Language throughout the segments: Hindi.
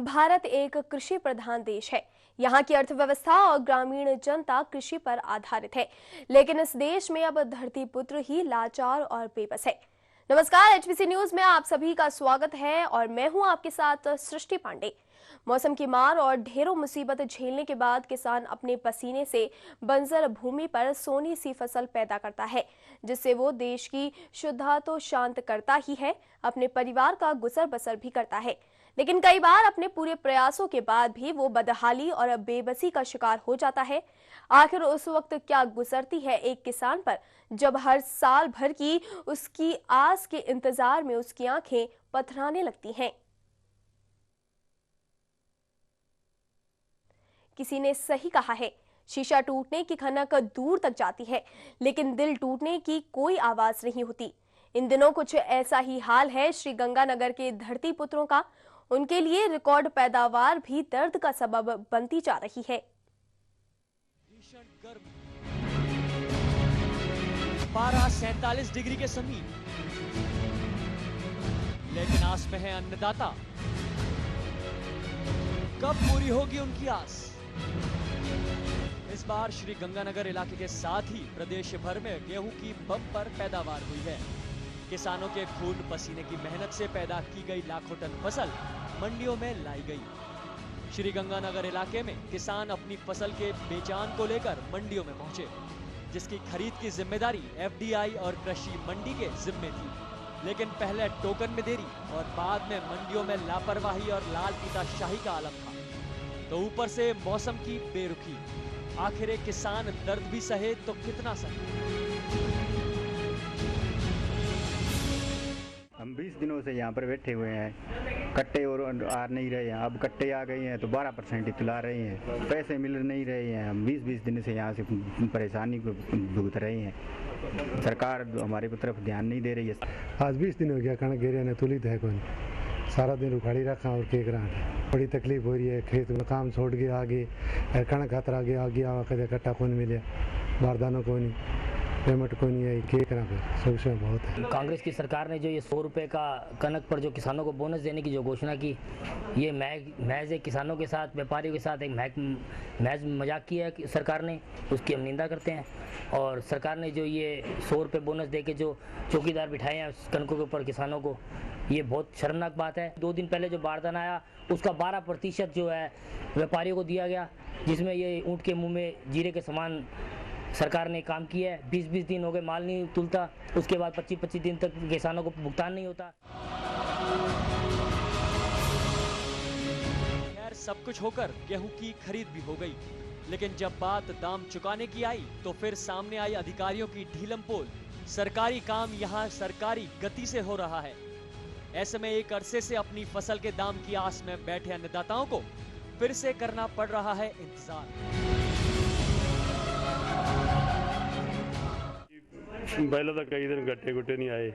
भारत एक कृषि प्रधान देश है। यहाँ की अर्थव्यवस्था और ग्रामीण जनता कृषि पर आधारित है, लेकिन इस देश में अब धरती पुत्र ही लाचार और बेबस है। नमस्कार, एचबीसी न्यूज में आप सभी का स्वागत है और मैं हूँ आपके साथ सृष्टि पांडे। मौसम की मार और ढेरों मुसीबत झेलने के बाद किसान अपने पसीने से बंजर भूमि पर सोनी सी फसल पैदा करता है, जिससे वो देश की शुद्धता तो शांत करता ही है, अपने परिवार का गुजर बसर भी करता है। लेकिन कई बार अपने पूरे प्रयासों के बाद भी वो बदहाली और बेबसी का शिकार हो जाता है। आखिर उस वक्त क्या गुजरती है एक किसान पर, जब हर साल भर की उसकी आस के इंतजार में उसकी आंखें पथराने लगती हैं। किसी ने सही कहा है, शीशा टूटने की खनक दूर तक जाती है, लेकिन दिल टूटने की कोई आवाज नहीं होती। इन दिनों कुछ ऐसा ही हाल है श्री गंगानगर के धरती पुत्रों का। उनके लिए रिकॉर्ड पैदावार भी दर्द का सबब बनती जा रही है। भीषण गर्म, पारा 47 डिग्री के समीप, लेकिन आस में है अन्नदाता। कब पूरी होगी उनकी आस? इस बार श्री गंगानगर इलाके के साथ ही प्रदेश भर में गेहूं की बम्पर पैदावार हुई है। किसानों के खून पसीने की मेहनत से पैदा की गई लाखों टन फसल मंडियों में लाई गई। श्री गंगानगर इलाके में किसान अपनी फसल के बेचान को लेकर मंडियों में पहुंचे, जिसकी खरीद की जिम्मेदारी एफडीआई और कृषि मंडी के जिम्मे थी। लेकिन पहले टोकन में देरी और बाद में मंडियों में लापरवाही और लाल पीता शाही का आलम था, तो ऊपर से मौसम की बेरुखी। आखिर एक किसान दर्द भी सहे तो कितना सहे। हम 20 दिनों से यहाँ पर बैठे हुए हैं, कट्टे और आ नहीं रहे हैं। अब कट्टे आ गए हैं तो 12% ही तुला रहे हैं, पैसे मिल नहीं रहे हैं। हम 20 दिन से यहाँ से परेशानी को भुगत रहे हैं। सरकार हमारे तरफ ध्यान नहीं दे रही है। आज 20 दिन हो गया, कणक घेरे ने तुलित है कौन, सारा दिन उखाड़ी रखा और केक रहा है। बड़ी तकलीफ हो रही है, खेत में काम छोड़ के आगे कणक खतरा आ गया कदे कट्टा कौन मिले, बारदानों को नहीं, पेमेंट को नहीं है, केक रहा समस्या बहुत है। कांग्रेस की सरकार ने जो ये 100 रुपये का कनक पर जो किसानों को बोनस देने की जो घोषणा की, ये महज एक किसानों के साथ, व्यापारियों के साथ एक महज मजाक किया है सरकार ने, उसकी हम निंदा करते हैं। और सरकार ने जो ये 100 रुपये बोनस दे के जो चौकीदार बिठाए हैं कनकों के ऊपर किसानों को, ये बहुत शर्मनाक बात है। 2 दिन पहले जो बारदाना आया उसका 12% जो है व्यापारियों को दिया गया, जिसमें ये ऊँट के मुँह में जीरे के समान सरकार ने काम किया है। 20 दिन हो गए माल नहीं तुलता, उसके बाद 25 दिन तक किसानों को भुगतान नहीं होता। खैर, सब कुछ होकर गेहूं की खरीद भी हो गई, लेकिन जब बात दाम चुकाने की आई तो फिर सामने आई अधिकारियों की ढीलम पोल। सरकारी काम यहाँ सरकारी गति से हो रहा है। ऐसे में एक अरसे से अपनी फसल के दाम की आस में बैठे अन्नदाताओं को फिर से करना पड़ रहा है इंतजार। पहले तो कई दिन गट्टे गुट्टे नहीं आए,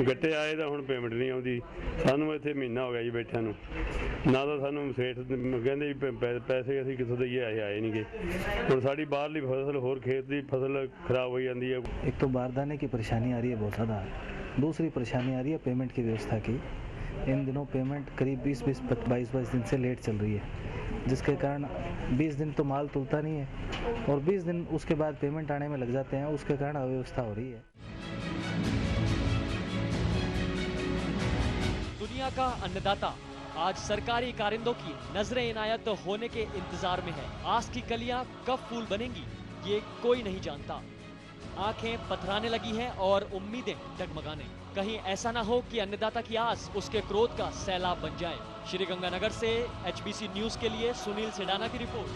गट्टे आए तो हुण पेमेंट नहीं आउंदी। सानू इत्थे महीना हो गया जी बैठिਆਂ ਨੂੰ, ना तो सानू सेठ कहंदे पैसे असीं कित्थों दईए, आए नहीं गए। हुण साडी बाहरली फसल होर खेत दी फसल खराब हो जाती है। एक तो बारदाने की परेशानी आ रही है बहुत ज़्यादा, दूसरी परेशानी आ रही है पेमेंट की व्यवस्था की। इन दिनों पेमेंट करीब 22 दिन से लेट चल रही है, जिसके कारण 20 दिन तो माल तुलता नहीं है और 20 दिन उसके बाद पेमेंट आने में लग जाते हैं, उसके कारण अव्यवस्था हो रही है। दुनिया का अन्नदाता आज सरकारी कारिंदों की नजरें इनायत होने के इंतजार में है। आस की कलियां कब फूल बनेंगी ये कोई नहीं जानता। आंखें पथराने लगी हैं और उम्मीदें डगमगाने। कहीं ऐसा ना हो कि अन्नदाता की आस उसके क्रोध का सैलाब बन जाए। श्री गंगानगर से एचबीसी न्यूज के लिए सुनील सेडाना की रिपोर्ट।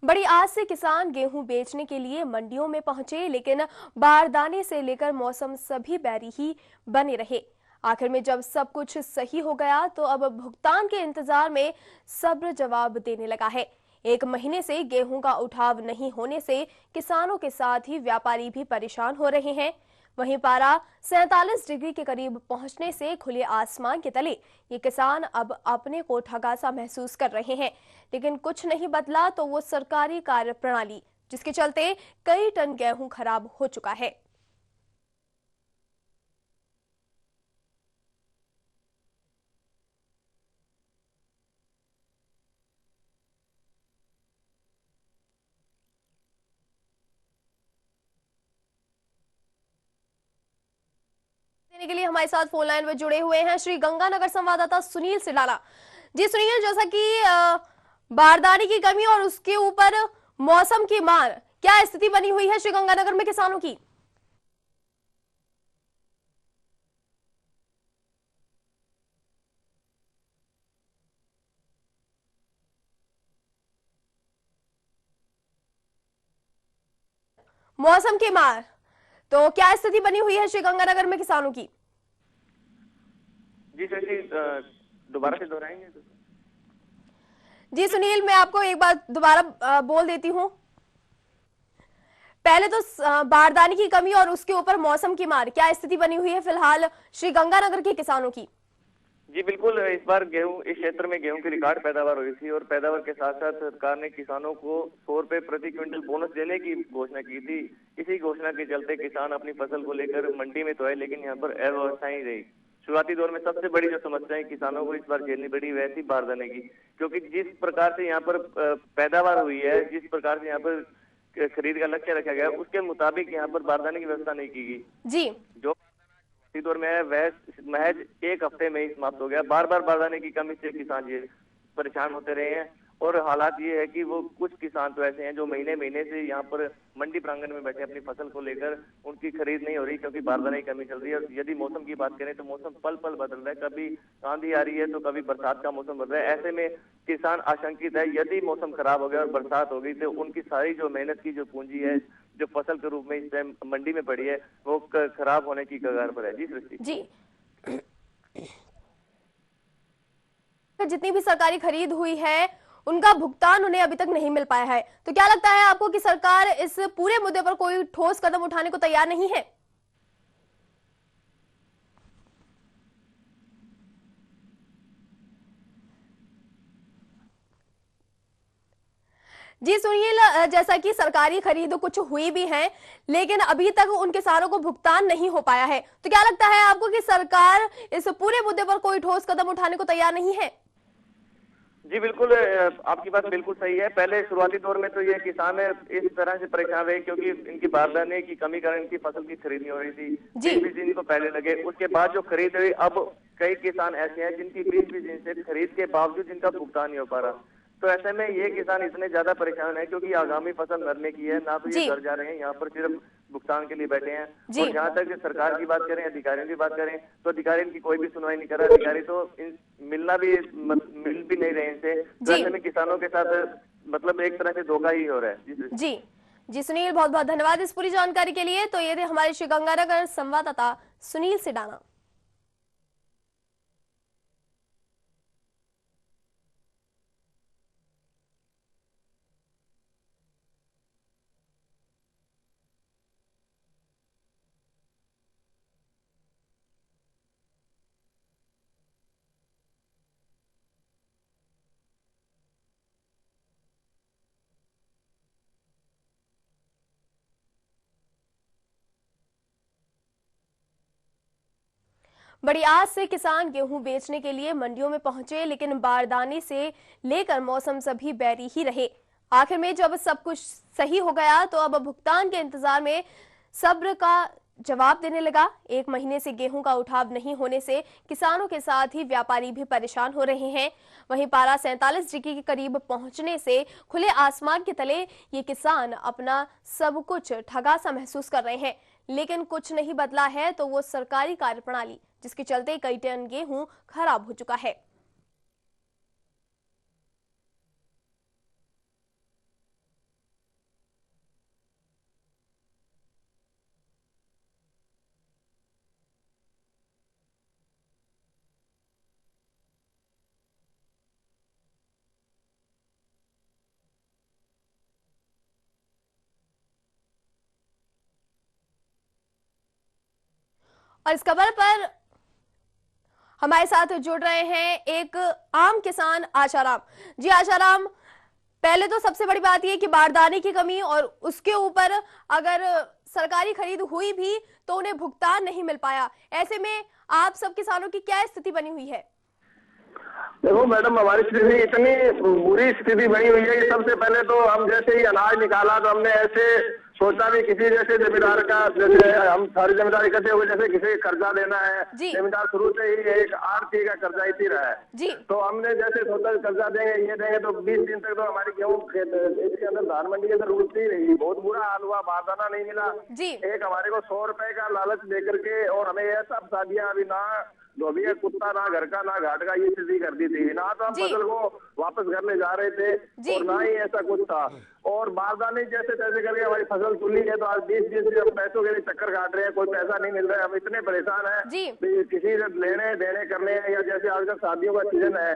बड़ी आस से किसान गेहूं बेचने के लिए मंडियों में पहुंचे, लेकिन बारदाने से लेकर मौसम सभी बैरी ही बने रहे। आखिर में जब सब कुछ सही हो गया तो अब भुगतान के इंतजार में सब्र जवाब देने लगा है। 1 महीने से गेहूं का उठाव नहीं होने से किसानों के साथ ही व्यापारी भी परेशान हो रहे हैं। वहीं पारा 47 डिग्री के करीब पहुंचने से खुले आसमान के तले ये किसान अब अपने को ठगा सा महसूस कर रहे हैं। लेकिन कुछ नहीं बदला तो वो सरकारी कार्य प्रणाली, जिसके चलते कई टन गेहूं खराब हो चुका है। के लिए हमारे साथ फोन लाइन में जुड़े हुए हैं श्री गंगानगर संवाददाता सुनील सिडाला। जी सुनील, जैसा कि बारदाने की कमी और उसके ऊपर मौसम की मार, क्या स्थिति बनी हुई है श्री गंगानगर में किसानों की? मौसम की मार, तो क्या स्थिति बनी हुई है श्री गंगानगर में किसानों की? जी शशि, दोबारा से दोहराएंगे? जी सुनील, मैं आपको एक बार दोबारा बोल देती हूँ। पहले तो बारदाने की कमी और उसके ऊपर मौसम की मार, क्या स्थिति बनी हुई है फिलहाल श्री गंगानगर के किसानों की? जी बिल्कुल, इस बार इस क्षेत्र में गेहूं की रिकॉर्ड पैदावार हुई थी और पैदावार के साथ साथ सरकार ने किसानों को 100 रुपए प्रति क्विंटल बोनस देने की घोषणा की थी। इसी घोषणा के चलते किसान अपनी फसल को लेकर मंडी में तो है, लेकिन यहाँ पर अव्यवस्थाएं रही। शुरुआती दौर में सबसे बड़ी जो समस्याएं किसानों को इस बार झेलनी पड़ी वह थी बारदाने की, क्योंकि जिस प्रकार से यहाँ पर पैदावार हुई है, जिस प्रकार से यहाँ पर खरीद का लक्ष्य रखा गया, उसके मुताबिक यहाँ पर बारदाने की व्यवस्था नहीं की गई। जी, जो दौर में है वह महज 1 हफ्ते में ही समाप्त हो गया। बार बार बारदाने की कमी से किसान ये परेशान होते रहे हैं और हालात ये है कि वो कुछ किसान तो ऐसे हैं जो महीने महीने से यहाँ पर मंडी प्रांगण में बैठे अपनी फसल को लेकर, उनकी खरीद नहीं हो रही क्योंकि बारदाने की कमी चल रही है। और यदि मौसम की बात करें तो मौसम पल पल बदल रहा है, कभी आंधी आ रही है तो कभी बरसात का मौसम बदल रहा है। ऐसे में किसान आशंकित है, यदि मौसम खराब हो गया और बरसात हो गई तो उनकी सारी जो मेहनत की जो पूंजी है, जो फसल के रूप में इस टाइम मंडी में पड़ी है, वो खराब होने की कगार पर है। जी सृष्टि जी, जितनी भी सरकारी खरीद हुई है उनका भुगतान उन्हें अभी तक नहीं मिल पाया है, तो क्या लगता है आपको कि सरकार इस पूरे मुद्दे पर कोई ठोस कदम उठाने को तैयार नहीं है? जी सुनील, जैसा कि सरकारी खरीद कुछ हुई भी है लेकिन अभी तक उन किसानों को भुगतान नहीं हो पाया है, तो क्या लगता है आपको कि सरकार इस पूरे मुद्दे पर कोई ठोस कदम उठाने को तैयार नहीं है? जी बिल्कुल, आपकी बात बिल्कुल सही है। पहले शुरुआती दौर में तो ये किसान इस तरह से परेशान रहे क्योंकि इनकी बारदाने की कमी कारण इनकी फसल की खरीद नहीं हो रही थी। 20 दिन को पहले लगे, उसके बाद जो खरीद हुई, अब कई किसान ऐसे हैं जिनकी 20 दिन से खरीद के बावजूद इनका भुगतान नहीं हो पा रहा। तो ऐसे में ये किसान इतने ज्यादा परेशान है क्योंकि आगामी फसल नरने की है, ना तो ये घर जा रहे हैं, यहाँ पर सिर्फ भुगतान के लिए बैठे हैं। और जहाँ तक सरकार की बात करें, अधिकारियों की बात करें, तो अधिकारी इनकी कोई भी सुनवाई नहीं कर रहा। अधिकारी तो मिल भी नहीं रहे इनसे, तो ऐसे में किसानों के साथ मतलब एक तरह से धोखा ही हो रहा है। जी जी सुनील, बहुत बहुत धन्यवाद इस पूरी जानकारी के लिए। तो ये थे हमारे श्री गंगानगर संवाददाता सुनील सिडाला। बड़ी आस से किसान गेहूं बेचने के लिए मंडियों में पहुंचे, लेकिन बारदाने से लेकर मौसम सभी बैरी ही रहे। आखिर में जब सब कुछ सही हो गया तो अब भुगतान के इंतजार में सब्र का जवाब देने लगा। 1 महीने से गेहूं का उठाव नहीं होने से किसानों के साथ ही व्यापारी भी परेशान हो रहे हैं। वहीं पारा 47 डिग्री के करीब पहुंचने से खुले आसमान के तले ये किसान अपना सब कुछ ठगा सा महसूस कर रहे हैं। लेकिन कुछ नहीं बदला है तो वो सरकारी कार्यप्रणाली, जिसके चलते कई टन गेहूं खराब हो चुका है। और इस खबर पर हमारे साथ जुड़ रहे हैं एक आम किसान आशाराम जी। आशाराम, पहले तो सबसे बड़ी बात यह कि बारदाने की कमी और उसके ऊपर अगर सरकारी खरीद हुई भी तो उन्हें भुगतान नहीं मिल पाया। ऐसे में आप सब किसानों की क्या स्थिति बनी हुई है? देखो मैडम, हमारी स्थिति इतनी बुरी स्थिति बनी हुई है कि सबसे पहले तो हम जैसे ही अनाज निकाला तो हमने ऐसे सोचा भी किसी जैसे जमींदार का, जैसे हम सारी जमींदार इकट्ठे हो गए, जैसे किसी कर्जा लेना है, जमींदार शुरू से ही एक आरती का कर्जा ही रहा है। तो हमने जैसे सोचा कर्जा देंगे, ये देंगे, तो 20 दिन तक तो हमारी गेहूँ इसके अंदर धान मंडी के अंदर रुकती रही। बहुत बुरा हाल हुआ, बारदाना नहीं मिला। एक हमारे को 100 रुपए का लालच देकर के, और हमें ये सब शादियां अभी ना धोबी है कुत्ता, ना घर का ना घाट का, ये स्थिति कर दी थी। ना तो हम फसल को वापस घर ले जा रहे थे और ना ही ऐसा कुछ था। और बारदाने जैसे तैसे करके हमारी फसल तुली है, तो आज 20 दिन से हम पैसों के लिए चक्कर काट रहे हैं, कोई पैसा नहीं मिल रहा है। हम इतने परेशान हैं, किसी से लेने देने करने, या जैसे आजकल शादियों का सीजन है,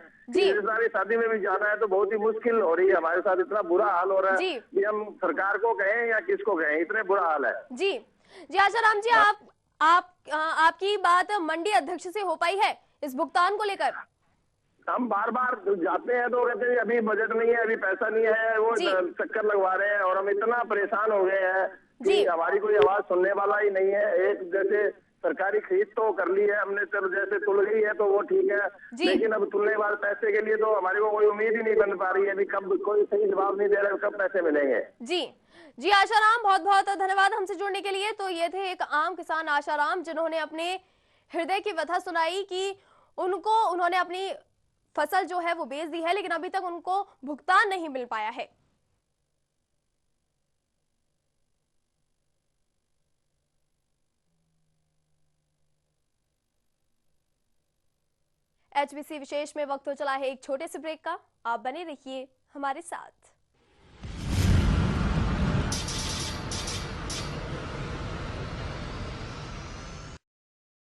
सारी शादी में भी जाना है तो बहुत ही मुश्किल हो रही है हमारे साथ। इतना बुरा हाल हो रहा है कि हम सरकार को कहें या किसको कहें, इतने बुरा हाल है। जी आशाराम जी, आपकी बात मंडी अध्यक्ष से हो पाई है इस भुगतान को लेकर? हम बार बार जाते हैं तो कहते हैं अभी बजट नहीं है, अभी पैसा नहीं है, वो चक्कर लगवा रहे हैं। और हम इतना परेशान हो गए हैं कि हमारी कोई आवाज सुनने वाला ही नहीं है। एक जैसे सरकारी खरीद तो कर ली है हमने, चलो जैसे तुल गई है तो वो ठीक है, लेकिन अब तुलने वाले पैसे के लिए तो हमारे को कोई उम्मीद ही नहीं बन पा रही है। अभी कब कोई सही जवाब नहीं दे रहा है, कब पैसे मिलेंगे। जी आशाराम, बहुत बहुत धन्यवाद हमसे जुड़ने के लिए। तो ये थे एक आम किसान आशाराम, जिन्होंने अपने हृदय की व्यथा सुनाई कि उन्होंने अपनी फसल जो है वो बेच दी है, लेकिन अभी तक उनको भुगतान नहीं मिल पाया है। HBC विशेष में वक्त हो चला है एक छोटे से ब्रेक का। आप बने रहिए हमारे साथ।